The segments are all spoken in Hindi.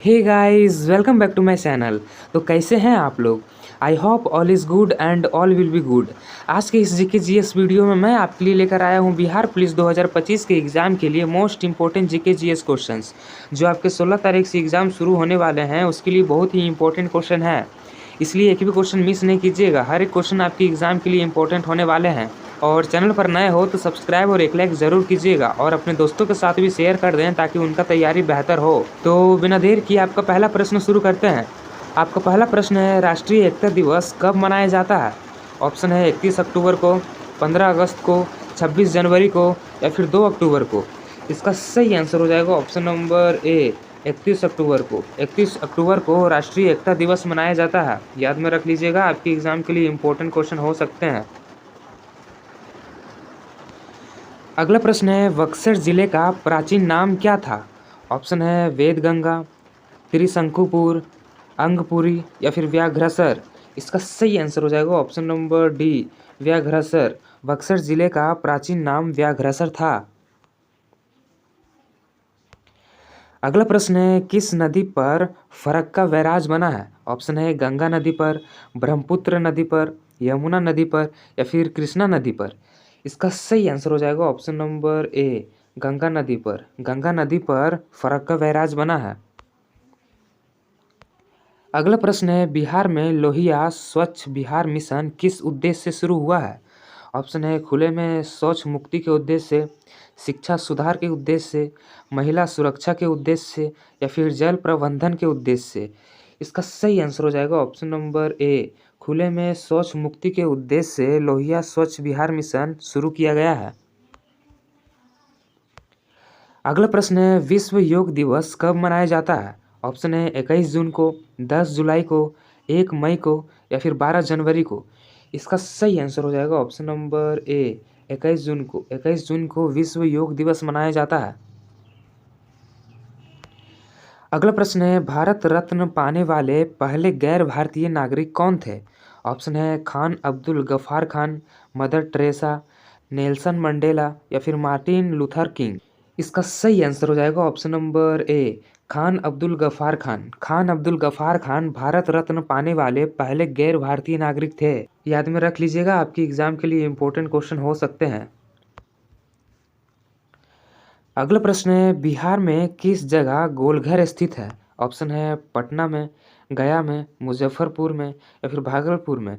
Hey guys, welcome back to my channel. तो कैसे हैं आप लोग? I hope all is good and all will be good. आज के इस जीके जीएस वीडियो में मैं आपके लिए लेकर आया हूं बिहार पुलिस 2025 के एग्ज़ाम के लिए most important GK GS questions जो आपके 16 तारीख से एग्ज़ाम शुरू होने वाले हैं। उसके लिए बहुत ही इंपॉर्टेंट क्वेश्चन है, इसलिए एक भी क्वेश्चन मिस नहीं कीजिएगा। हर एक क्वेश्चन आपके एग्ज़ाम के लिए इंपॉर्टेंट होने वाले हैं। और चैनल पर नए हो तो सब्सक्राइब और एक लाइक ज़रूर कीजिएगा और अपने दोस्तों के साथ भी शेयर कर दें ताकि उनका तैयारी बेहतर हो। तो बिना देर किए आपका पहला प्रश्न शुरू करते हैं। आपका पहला प्रश्न है, राष्ट्रीय एकता दिवस कब मनाया जाता है? ऑप्शन है 31 अक्टूबर को, 15 अगस्त को, 26 जनवरी को या फिर 2 अक्टूबर को। इसका सही आंसर हो जाएगा ऑप्शन नंबर ए, 31 अक्टूबर को। 31 अक्टूबर को राष्ट्रीय एकता दिवस मनाया जाता है। याद में रख लीजिएगा, आपके एग्ज़ाम के लिए इंपॉर्टेंट क्वेश्चन हो सकते हैं। अगला प्रश्न है, बक्सर जिले का प्राचीन नाम क्या था? ऑप्शन है वेदगंगा, त्रिशंकुपुर, अंगपुरी या फिर व्याघ्रसर। इसका सही आंसर हो जाएगा option number D, Vyaghrasar. Buxar जिले का प्राचीन नाम व्याघ्रसर था। अगला प्रश्न है, किस नदी पर फरक्का बैराज बना है? ऑप्शन है गंगा नदी पर, ब्रह्मपुत्र नदी पर, यमुना नदी पर या फिर कृष्णा नदी पर। इसका सही आंसर हो जाएगा ऑप्शन नंबर ए, गंगा नदी पर। गंगा नदी पर फरक्का बैराज बना है। अगला प्रश्न है, बिहार में लोहिया स्वच्छ बिहार मिशन किस उद्देश्य से शुरू हुआ है? ऑप्शन है खुले में शौच मुक्ति के उद्देश्य से, शिक्षा सुधार के उद्देश्य से, महिला सुरक्षा के उद्देश्य से या फिर जल प्रबंधन के उद्देश्य से। इसका सही आंसर हो जाएगा ऑप्शन नंबर ए, खुले में शौच मुक्ति के उद्देश्य से लोहिया स्वच्छ बिहार मिशन शुरू किया गया है। अगला प्रश्न है, विश्व योग दिवस कब मनाया जाता है? ऑप्शन है 21 जून को, 10 जुलाई को, 1 मई को या फिर 12 जनवरी को। इसका सही आंसर हो जाएगा ऑप्शन नंबर ए, 21 जून को। 21 जून को विश्व योग दिवस मनाया जाता है। अगला प्रश्न है, भारत रत्न पाने वाले पहले गैर भारतीय नागरिक कौन थे? ऑप्शन है Khan Abdul Ghaffar Khan, Mother Teresa, Nelson Mandela या फिर मार्टिन लूथर किंग। इसका सही आंसर हो जाएगा option number A, Khan Abdul Ghaffar Khan. Khan Abdul Ghaffar Khan Bharat Ratna पाने वाले पहले गैर भारतीय नागरिक थे। याद में रख लीजिएगा, आपकी एग्जाम के लिए इंपॉर्टेंट क्वेश्चन हो सकते हैं। अगला प्रश्न है, बिहार में किस जगह गोलघर स्थित है? ऑप्शन है पटना में, गया में, मुजफ्फरपुर में या फिर भागलपुर में।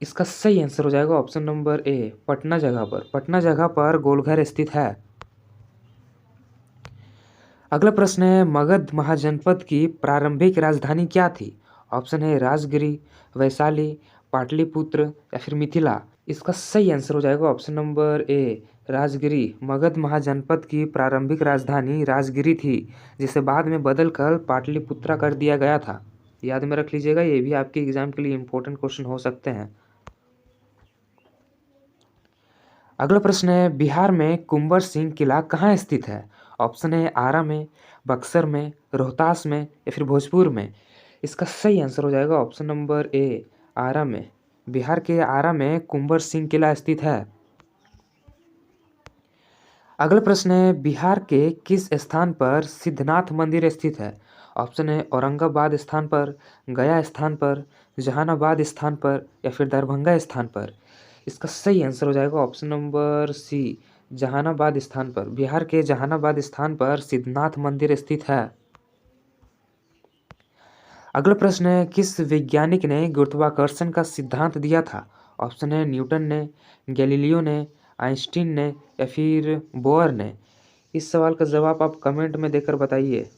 इसका सही आंसर हो जाएगा ऑप्शन नंबर ए, पटना जगह पर। पटना जगह पर गोलघर स्थित है। अगला प्रश्न है, मगध महाजनपद की प्रारंभिक राजधानी क्या थी? ऑप्शन है राजगिरी, वैशाली, पाटलिपुत्र या फिर मिथिला। इसका सही आंसर हो जाएगा option number A, Rajgiri. Magadha महाजनपद की प्रारंभिक राजधानी राजगिरी थी, जिसे बाद में बदलकर पाटलिपुत्रा कर दिया गया था। याद में रख लीजिएगा, ये भी आपके एग्जाम के लिए इंपॉर्टेंट क्वेश्चन हो सकते हैं। अगला प्रश्न है, बिहार में कुंवर सिंह किला कहाँ स्थित है? ऑप्शन है आरा में, बक्सर में, रोहतास में या फिर भोजपुर में। इसका सही आंसर हो जाएगा ऑप्शन नंबर ए, आरा में। बिहार के आरा में कुंवर सिंह किला स्थित है। अगला प्रश्न है, बिहार के किस स्थान पर सिद्धनाथ मंदिर स्थित है? ऑप्शन है औरंगाबाद स्थान पर, गया स्थान पर, जहानाबाद स्थान पर या फिर दरभंगा स्थान पर। इसका सही आंसर हो जाएगा ऑप्शन नंबर सी, जहानाबाद स्थान पर। बिहार के जहानाबाद स्थान पर सिद्धनाथ मंदिर स्थित है। अगला प्रश्न है, किस वैज्ञानिक ने गुरुत्वाकर्षण का सिद्धांत दिया था? ऑप्शन है न्यूटन ने, गैलीलियो ने, आइंस्टीन ने या फिर बोयर ने। इस सवाल का जवाब आप कमेंट में देकर बताइए।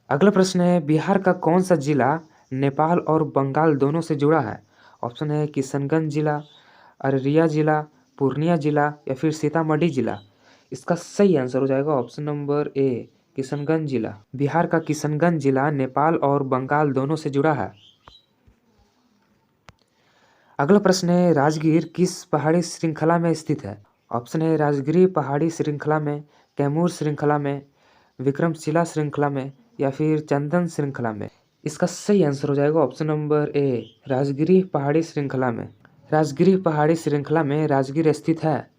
अगला प्रश्न है, बिहार का कौन सा जिला नेपाल और बंगाल दोनों से जुड़ा है? ऑप्शन है किशनगंज जिला, अररिया जिला, पूर्णिया जिला या फिर सीतामढ़ी जिला। इसका सही आंसर हो जाएगा ऑप्शन नंबर ए, किशनगंज जिला। बिहार का किशनगंज जिला नेपाल और बंगाल दोनों से जुड़ा है। अगला प्रश्न है, राजगीर किस पहाड़ी श्रृंखला में स्थित है? ऑप्शन है राजगिरी पहाड़ी श्रृंखला में, कैमूर श्रृंखला में, विक्रमशिला श्रृंखला में या फिर चंदन श्रृंखला में। इसका सही आंसर हो जाएगा ऑप्शन नंबर ए, राजगिरी पहाड़ी श्रृंखला में। राजगिरी पहाड़ी श्रृंखला में राजगीर स्थित है।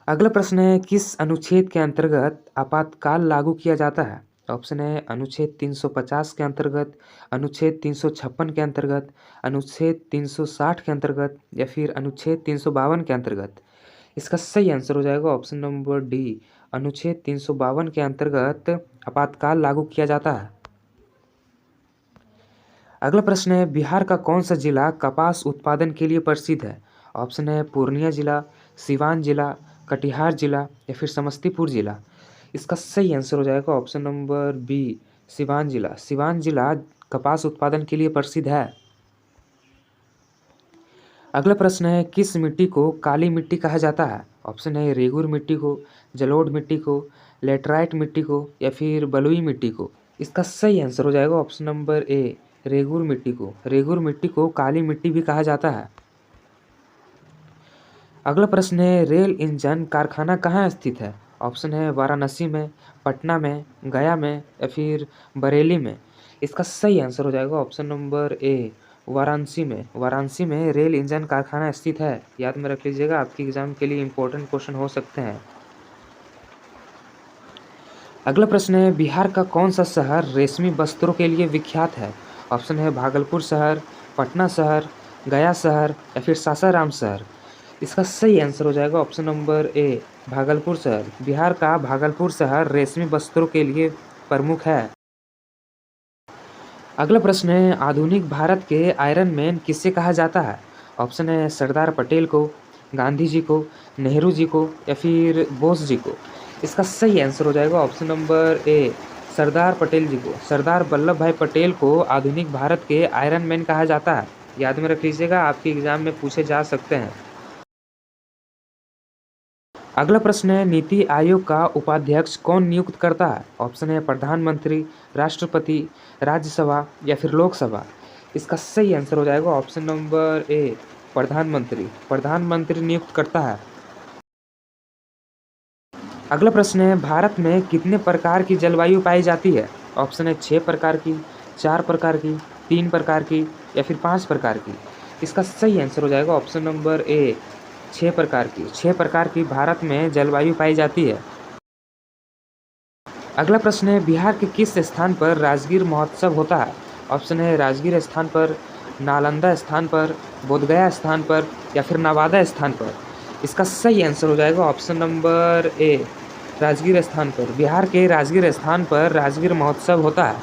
अगला प्रश्न है, किस अनुच्छेद के अंतर्गत आपातकाल लागू किया जाता है? ऑप्शन है अनुच्छेद 350 के अंतर्गत, अनुच्छेद 356 के अंतर्गत, अनुच्छेद 360 के अंतर्गत या फिर अनुच्छेद 352 के अंतर्गत। इसका सही आंसर हो जाएगा ऑप्शन नंबर डी, अनुच्छेद 352 के अंतर्गत आपातकाल लागू किया जाता है। अगला प्रश्न है, बिहार का कौन सा जिला कपास उत्पादन के लिए प्रसिद्ध है? ऑप्शन है पूर्णिया जिला, सिवान जिला, कटिहार जिला या फिर समस्तीपुर जिला। इसका सही आंसर हो जाएगा ऑप्शन नंबर बी, सिवान जिला। सिवान जिला कपास उत्पादन के लिए प्रसिद्ध है। अगला प्रश्न है, किस मिट्टी को काली मिट्टी कहा जाता है? ऑप्शन है रेगुर मिट्टी को, जलोढ़ मिट्टी को, लेटराइट मिट्टी को या फिर बलुई मिट्टी को। इसका सही आंसर हो जाएगा ऑप्शन नंबर ए, रेगुर मिट्टी को। रेगुर मिट्टी को काली मिट्टी भी कहा जाता है। अगला प्रश्न है, रेल इंजन कारखाना कहाँ स्थित है? ऑप्शन है वाराणसी में, पटना में, गया में या फिर बरेली में। इसका सही आंसर हो जाएगा ऑप्शन नंबर ए, वाराणसी में। वाराणसी में रेल इंजन कारखाना स्थित है। याद में रख लीजिएगा, आपके एग्जाम के लिए इंपॉर्टेंट क्वेश्चन हो सकते हैं। अगला प्रश्न है, बिहार का कौन सा शहर रेशमी वस्त्रों के लिए विख्यात है? ऑप्शन है भागलपुर शहर, पटना शहर, गया शहर या फिर सासाराम शहर। इसका सही आंसर हो जाएगा ऑप्शन नंबर ए, भागलपुर शहर। बिहार का भागलपुर शहर रेशमी वस्त्रों के लिए प्रमुख है। अगला प्रश्न है, आधुनिक भारत के आयरन मैन किसे कहा जाता है? ऑप्शन है सरदार पटेल को, गांधी जी को, नेहरू जी को या फिर बोस जी को। इसका सही आंसर हो जाएगा ऑप्शन नंबर ए, सरदार पटेल जी को। सरदार वल्लभ भाई पटेल को आधुनिक भारत के आयरन मैन कहा जाता है। याद में रख लीजिएगा, आपके एग्जाम में पूछे जा सकते हैं। अगला प्रश्न है, नीति आयोग का उपाध्यक्ष कौन नियुक्त करता है? ऑप्शन है प्रधानमंत्री, राष्ट्रपति, राज्यसभा या फिर लोकसभा। इसका सही आंसर हो जाएगा ऑप्शन नंबर ए, प्रधानमंत्री। प्रधानमंत्री नियुक्त करता है। अगला प्रश्न है, भारत में कितने प्रकार की जलवायु पाई जाती है? ऑप्शन है 6 प्रकार की, 4 प्रकार की, 3 प्रकार की या फिर 5 प्रकार की। इसका सही आंसर हो जाएगा ऑप्शन नंबर ए, 6 प्रकार की। 6 प्रकार की भारत में जलवायु पाई जाती है। अगला प्रश्न है, बिहार के किस स्थान पर राजगीर महोत्सव होता है? ऑप्शन है राजगीर स्थान पर, नालंदा स्थान पर, बोधगया स्थान पर या फिर नवादा स्थान पर। इसका सही आंसर हो जाएगा ऑप्शन नंबर ए, राजगीर स्थान पर। बिहार के राजगीर स्थान पर राजगीर महोत्सव होता है।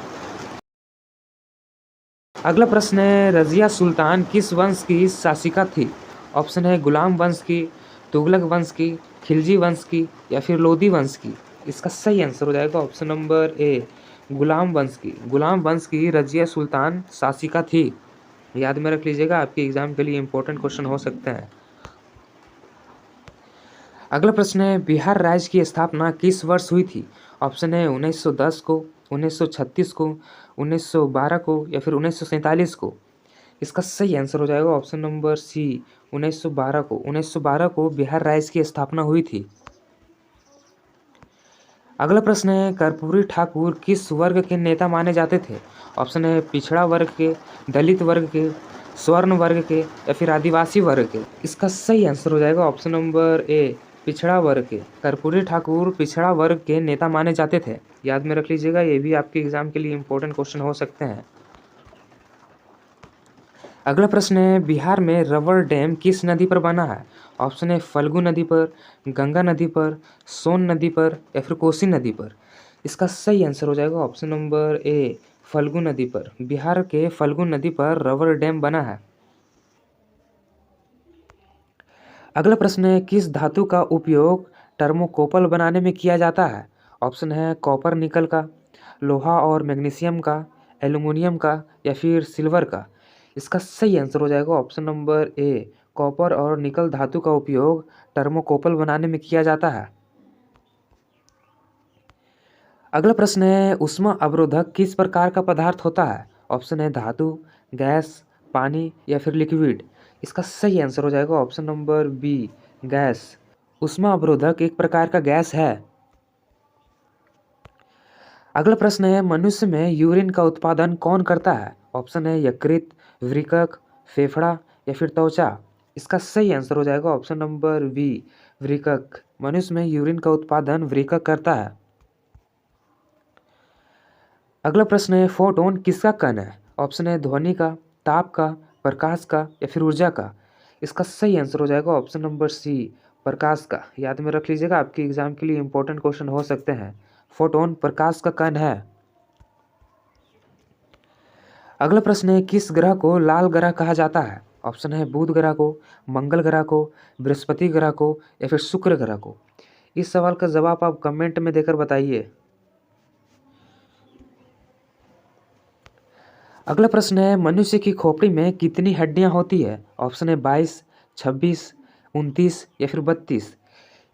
अगला प्रश्न है, रजिया सुल्तान किस वंश की शासिका थी? ऑप्शन है गुलाम वंश की, तुगलक वंश की, खिलजी वंश की या फिर लोदी वंश की। इसका सही आंसर हो जाएगा ऑप्शन नंबर ए, गुलाम वंश की। गुलाम वंश की रजिया सुल्तान शासिका थी। याद में रख लीजिएगा, आपके एग्जाम के लिए इंपॉर्टेंट क्वेश्चन हो सकते हैं। अगला प्रश्न है, बिहार राज्य की स्थापना किस वर्ष हुई थी? ऑप्शन है 1910 को, 1936 को, 1912 को या फिर 1947 को। इसका सही आंसर हो जाएगा ऑप्शन नंबर सी, 1912 को। 1912 को बिहार राज्य की स्थापना हुई थी। अगला प्रश्न है, कर्पूरी ठाकुर किस वर्ग के नेता माने जाते थे? ऑप्शन है पिछड़ा वर्ग के, दलित वर्ग के, स्वर्ण वर्ग के या फिर आदिवासी वर्ग के। इसका सही आंसर हो जाएगा ऑप्शन नंबर ए, पिछड़ा वर्ग के। कर्पूरी ठाकुर पिछड़ा वर्ग के नेता माने जाते थे। याद में रख लीजिएगा, ये भी आपके एग्जाम के लिए इंपॉर्टेंट क्वेश्चन हो सकते हैं। अगला प्रश्न है, बिहार में रबर डैम किस नदी पर बना है? ऑप्शन है फल्गु नदी पर, गंगा नदी पर, सोन नदी पर या फिर कोसी नदी पर। इसका सही आंसर हो जाएगा ऑप्शन नंबर ए, फल्गु नदी पर। बिहार के फल्गु नदी पर रबर डैम बना है। अगला प्रश्न है, किस धातु का उपयोग थर्मोकोपल बनाने में किया जाता है? ऑप्शन है कॉपर निकल का, लोहा और मैग्नीशियम का, एल्युमिनियम का या फिर सिल्वर का। इसका सही आंसर हो जाएगा ऑप्शन नंबर ए, कॉपर और निकल धातु का उपयोग थर्मोकोपल बनाने में किया जाता है। अगला प्रश्न है, ऊष्मा अवरोधक किस प्रकार का पदार्थ होता है? ऑप्शन है धातु, गैस, पानी या फिर लिक्विड। इसका सही आंसर हो जाएगा ऑप्शन नंबर बी, गैस। ऊष्मा अवरोधक एक प्रकार का गैस है। अगला प्रश्न है, मनुष्य में यूरिन का उत्पादन कौन करता है? ऑप्शन है यकृत, वृकक, फेफड़ा या फिर त्वचा। इसका सही आंसर हो जाएगा ऑप्शन नंबर बी, वृकक। मनुष्य में यूरिन का उत्पादन वृक्क करता है। अगला प्रश्न है, फोटोन किसका कण है? ऑप्शन है ध्वनि का, ताप का, प्रकाश का या फिर ऊर्जा का। इसका सही आंसर हो जाएगा ऑप्शन नंबर सी, प्रकाश का। याद में रख लीजिएगा, आपके एग्जाम के लिए इंपॉर्टेंट क्वेश्चन हो सकते हैं। फोटोन प्रकाश का कण है। अगला प्रश्न है, किस ग्रह को लाल ग्रह कहा जाता है? ऑप्शन है बुध ग्रह को, मंगल ग्रह को, बृहस्पति ग्रह को या फिर शुक्र ग्रह को। इस सवाल का जवाब आप कमेंट में देकर बताइए। अगला प्रश्न है, मनुष्य की खोपड़ी में कितनी हड्डियां होती है? ऑप्शन है 22, 26, 29 या फिर 32।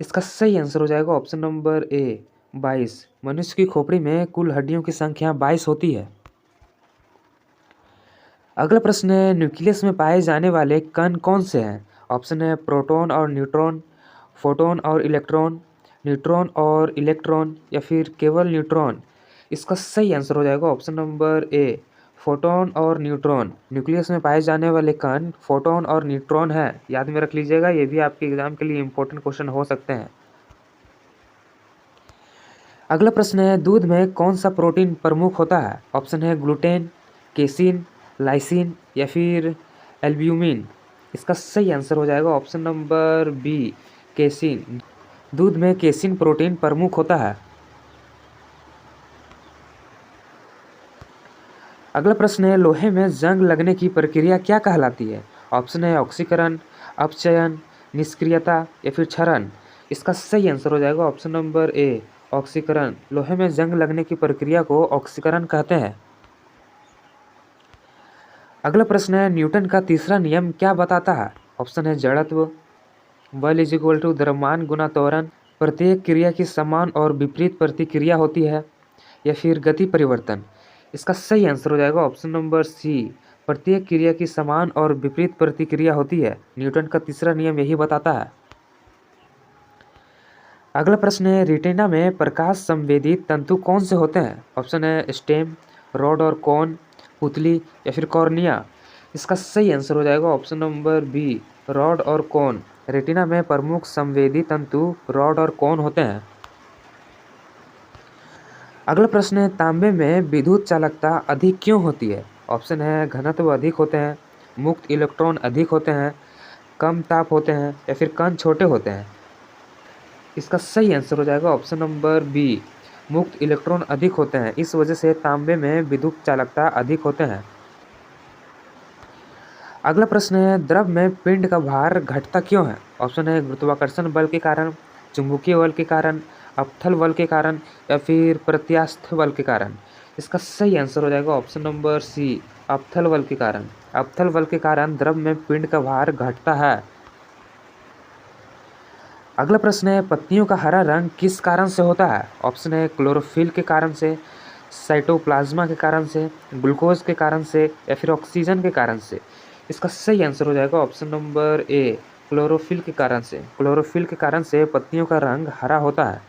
इसका सही आंसर हो जाएगा ऑप्शन नंबर ए, 22। मनुष्य की खोपड़ी में कुल हड्डियों की संख्या 22 होती है। अगला प्रश्न है, न्यूक्लियस में पाए जाने वाले कण कौन से हैं? ऑप्शन है प्रोटॉन और न्यूट्रॉन, फोटॉन और इलेक्ट्रॉन, न्यूट्रॉन और इलेक्ट्रॉन या फिर केवल न्यूट्रॉन। इसका सही आंसर हो जाएगा ऑप्शन नंबर ए, फोटॉन और न्यूट्रॉन। न्यूक्लियस में पाए जाने वाले कण फोटॉन और न्यूट्रॉन है। याद में रख लीजिएगा, ये भी आपके एग्जाम के लिए इंपॉर्टेंट क्वेश्चन हो सकते हैं। अगला प्रश्न है, दूध में कौन सा प्रोटीन प्रमुख होता है? ऑप्शन है ग्लूटेन, केसिन, लाइसिन या फिर एल्ब्यूमिन। इसका सही आंसर हो जाएगा ऑप्शन नंबर बी, केसिन। दूध में केसिन प्रोटीन प्रमुख होता है। अगला प्रश्न है, लोहे में जंग लगने की प्रक्रिया क्या कहलाती है? ऑप्शन है ऑक्सीकरण, अपचयन, निष्क्रियता या फिर क्षरण। इसका सही आंसर हो जाएगा ऑप्शन नंबर ए, ऑक्सीकरण। लोहे में जंग लगने की प्रक्रिया को ऑक्सीकरण कहते हैं। अगला प्रश्न है, न्यूटन का तीसरा नियम क्या बताता है? ऑप्शन है जड़त्व, बल इज इक्वल टू द्रव्यमान गुना त्वरण, प्रत्येक क्रिया की समान और विपरीत प्रतिक्रिया होती है या फिर गति परिवर्तन। इसका सही आंसर हो जाएगा ऑप्शन नंबर सी, प्रत्येक क्रिया की समान और विपरीत प्रतिक्रिया होती है। न्यूटन का तीसरा नियम यही बताता है। अगला प्रश्न है, रेटिना में प्रकाश संवेदी तंतु कौन से होते हैं? ऑप्शन है स्टेम, रॉड और कोन, पुतली या फिर कॉर्निया। इसका सही आंसर हो जाएगा ऑप्शन नंबर बी, रॉड और कोन। रेटिना में प्रमुख संवेदी तंतु रॉड और कोन होते हैं। अगला प्रश्न है, तांबे में विद्युत चालकता अधिक क्यों होती है? ऑप्शन है घनत्व अधिक होते हैं, मुक्त इलेक्ट्रॉन अधिक होते हैं, कम ताप होते हैं या फिर कण छोटे होते हैं। इसका सही आंसर हो जाएगा ऑप्शन नंबर बी, मुक्त इलेक्ट्रॉन अधिक होते हैं। इस वजह से तांबे में विद्युत चालकता अधिक होते हैं। अगला प्रश्न है, द्रव में पिंड का भार घटता क्यों है? ऑप्शन है गुरुत्वाकर्षण बल के कारण, चुंबकीय बल के कारण, अपथल बल के कारण या फिर प्रत्यास्थ बल के कारण। इसका सही आंसर हो जाएगा ऑप्शन नंबर सी, अपथल बल के कारण। अपथल बल के कारण द्रव में पिंड का भार घटता है। अगला प्रश्न है, पत्तियों का हरा रंग किस कारण से होता है? ऑप्शन है क्लोरोफिल के कारण से, साइटोप्लाज्मा के कारण से, ग्लूकोज के कारण से या फिर ऑक्सीजन के कारण से। इसका सही आंसर हो जाएगा ऑप्शन नंबर ए, क्लोरोफिल के कारण से। क्लोरोफिल के कारण से पत्तियों का रंग हरा होता है।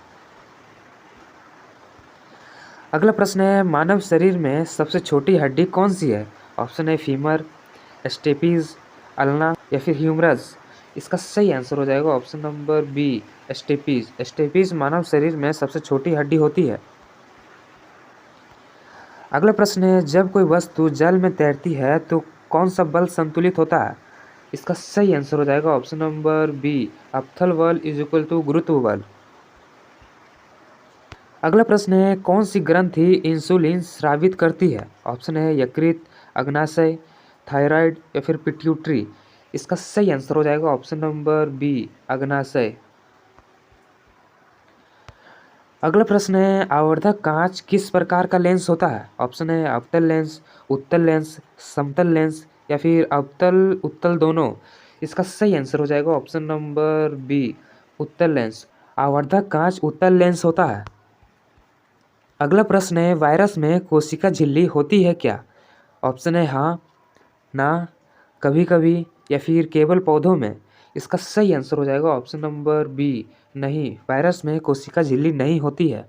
अगला प्रश्न है, मानव शरीर में सबसे छोटी हड्डी कौन सी है? ऑप्शन है फीमर, स्टेपीज, अल्ना या फिर ह्यूमरस। इसका सही आंसर हो जाएगा option number B, stapes. Stapes मानव शरीर में सबसे छोटी हड्डी होती है। अगला प्रश्न है, जब कोई वस्तु जल में तैरती है तो कौन सा बल संतुलित होता है? इसका सही आंसर हो जाएगा ऑप्शन नंबर बी, अपथल बल इज इक्वल टू गुरुत्व बल। अगला प्रश्न है, कौन सी ग्रंथि इंसुलिन स्रावित करती है? ऑप्शन है यकृत, अग्नाशय, थायराइड या फिर पिट्यूटरी। इसका सही आंसर हो जाएगा ऑप्शन नंबर बी, अग्नाशय। अगला प्रश्न है, आवर्धक कांच किस प्रकार का लेंस होता है? ऑप्शन है अवतल लेंस, उत्तल लेंस, समतल लेंस या फिर अवतल उत्तल दोनों। इसका सही आंसर हो जाएगा ऑप्शन नंबर बी, उत्तल लेंस। आवर्धक कांच उत्तल लेंस होता है। अगला प्रश्न है, वायरस में कोशिका झिल्ली होती है क्या? ऑप्शन है हाँ, ना, कभी कभी या फिर केवल पौधों में। इसका सही आंसर हो जाएगा ऑप्शन नंबर बी, नहीं, वायरस में कोशिका झिल्ली नहीं होती है।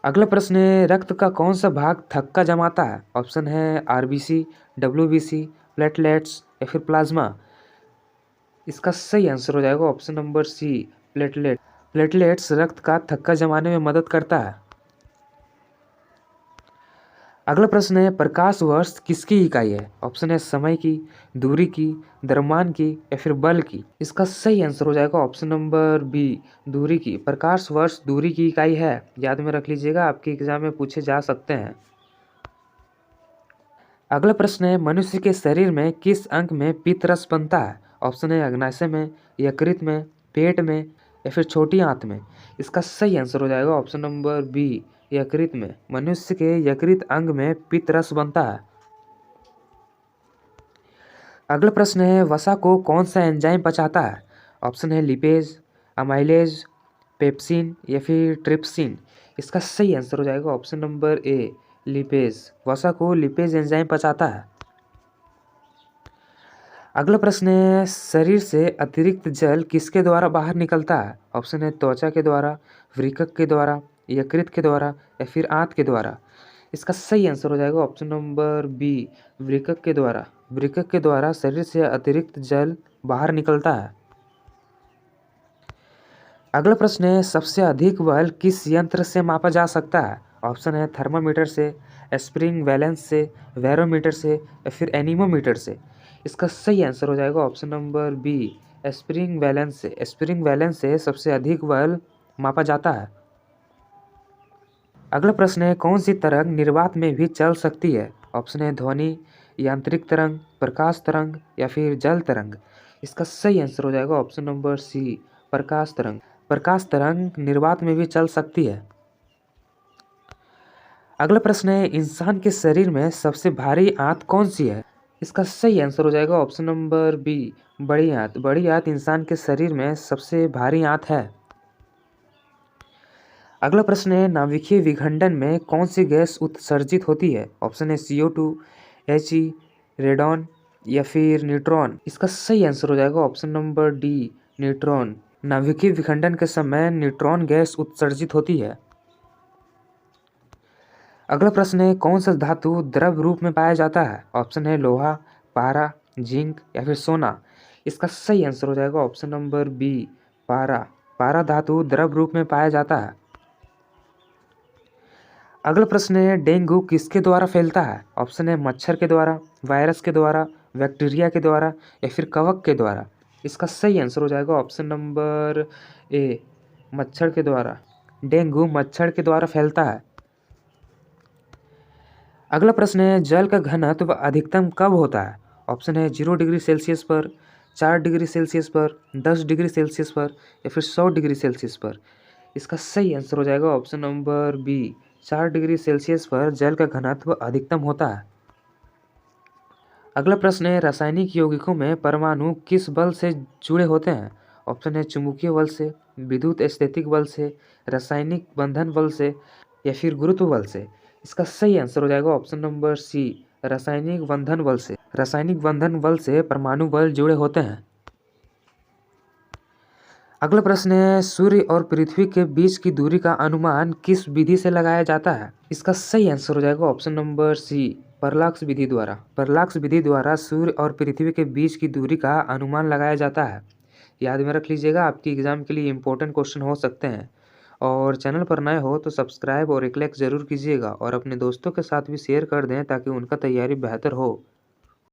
अगला प्रश्न है, रक्त का कौन सा भाग थक्का जमाता है? ऑप्शन है आरबीसी, डब्ल्यूबीसी, प्लेटलेट्स या फिर प्लाज्मा। इसका सही आंसर हो जाएगा option number C, platelet. Platelets रक्त का थक्का जमाने में मदद करता है। अगला प्रश्न है, प्रकाश वर्ष किसकी इकाई है? ऑप्शन है समय की, दूरी की, द्रव्यमान की या फिर बल की। इसका सही आंसर हो जाएगा ऑप्शन नंबर बी, दूरी की। प्रकाश वर्ष दूरी की इकाई है, याद में रख लीजिएगा, आपके एग्जाम में पूछे जा सकते हैं। अगला प्रश्न है, मनुष्य के शरीर में किस अंग में पित्त रस बनता है? ऑप्शन है अग्नाशय में, यकृत में, पेट में या फिर छोटी आंत में। इसका सही आंसर हो जाएगा ऑप्शन नंबर बी, यकृत में। मनुष्य के यकृत अंग में पित्त रस बनता है। अगला प्रश्न है, वसा को कौन सा एंजाइम पचाता है? ऑप्शन है लिपेज, अमाइलेज, पेप्सिन या फिर ट्रिप्सिन। इसका सही आंसर हो जाएगा ऑप्शन नंबर ए, लिपेज। वसा को लिपेज एंजाइम पचाता है। अगला प्रश्न है, शरीर से अतिरिक्त जल किसके द्वारा बाहर निकलता है? ऑप्शन है त्वचा के द्वारा, वृक्क के द्वारा, यकृत के द्वारा या फिर आंत के द्वारा। इसका सही आंसर हो जाएगा ऑप्शन नंबर बी, वृक्क के द्वारा। वृक्क के द्वारा शरीर से अतिरिक्त जल बाहर निकलता है। अगला प्रश्न है, सबसे अधिक बल किस यंत्र से मापा जा सकता है? ऑप्शन है थर्मामीटर से, स्प्रिंग बैलेंस से, बैरोमीटर से या फिर एनीमोमीटर से। इसका सही आंसर हो जाएगा option number B, spring balance से। स्प्रिंग बैलेंस से सबसे अधिक बल मापा जाता है। अगला प्रश्न है, कौन सी तरंग निर्वात में भी चल सकती है? ऑप्शन है ध्वनि, यांत्रिक तरंग, प्रकाश तरंग या फिर जल तरंग। इसका सही आंसर हो जाएगा ऑप्शन नंबर सी, प्रकाश तरंग। प्रकाश तरंग निर्वात में भी चल सकती है। अगला प्रश्न है, इंसान के शरीर में सबसे भारी आंत कौन सी है? इसका सही आंसर हो जाएगा ऑप्शन नंबर बी, बड़ी आंत। बड़ी आंत इंसान के शरीर में सबसे भारी आंत है। अगला प्रश्न है, नाभिकीय विखंडन में कौन सी गैस उत्सर्जित होती है? ऑप्शन है CO2, He, रेडॉन या फिर न्यूट्रॉन। इसका सही आंसर हो जाएगा ऑप्शन नंबर डी, न्यूट्रॉन। नाभिकीय विखंडन के समय न्यूट्रॉन गैस उत्सर्जित होती है। अगला प्रश्न है, कौन सा धातु द्रव रूप में पाया जाता है? ऑप्शन है लोहा, पारा, जिंक या फिर सोना। इसका सही आंसर हो जाएगा ऑप्शन नंबर बी, पारा। पारा धातु द्रव रूप में पाया जाता है। अगला प्रश्न है, डेंगू किसके द्वारा फैलता है? ऑप्शन है मच्छर के द्वारा, वायरस के द्वारा, बैक्टीरिया के द्वारा या फिर कवक के द्वारा। इसका सही आंसर हो जाएगा ऑप्शन नंबर ए, मच्छर के द्वारा। डेंगू मच्छर के द्वारा फैलता है। अगला प्रश्न है, जल का घनत्व अधिकतम कब होता है? ऑप्शन है 0 डिग्री सेल्सियस पर, 4 डिग्री सेल्सियस पर, 10 डिग्री सेल्सियस पर या फिर 100 डिग्री सेल्सियस पर। इसका सही आंसर हो जाएगा option number B, 4 degree Celsius पर जल का घनत्व अधिकतम होता है। अगला प्रश्न है, रासायनिक यौगिकों में परमाणु किस बल से जुड़े होते हैं? ऑप्शन है चुंबकीय बल से, विद्युत स्थैतिक बल से, रासायनिक बंधन बल से या फिर गुरुत्व बल से। इसका सही आंसर हो जाएगा ऑप्शन नंबर सी, रासायनिक बंधन बल से। रासायनिक बंधन बल से परमाणु बल जुड़े होते हैं। अगला प्रश्न है, सूर्य और पृथ्वी के बीच की दूरी का अनुमान किस विधि से लगाया जाता है? इसका सही आंसर हो जाएगा ऑप्शन नंबर सी, परलाक्स विधि द्वारा। परलाक्स विधि द्वारा सूर्य और पृथ्वी के बीच की दूरी का अनुमान लगाया जाता है। याद में रख लीजिएगा, आपकी एग्जाम के लिए इंपॉर्टेंट क्वेश्चन हो सकते हैं। और चैनल पर नए हो तो सब्सक्राइब और एक लाइक ज़रूर कीजिएगा और अपने दोस्तों के साथ भी शेयर कर दें ताकि उनका तैयारी बेहतर हो।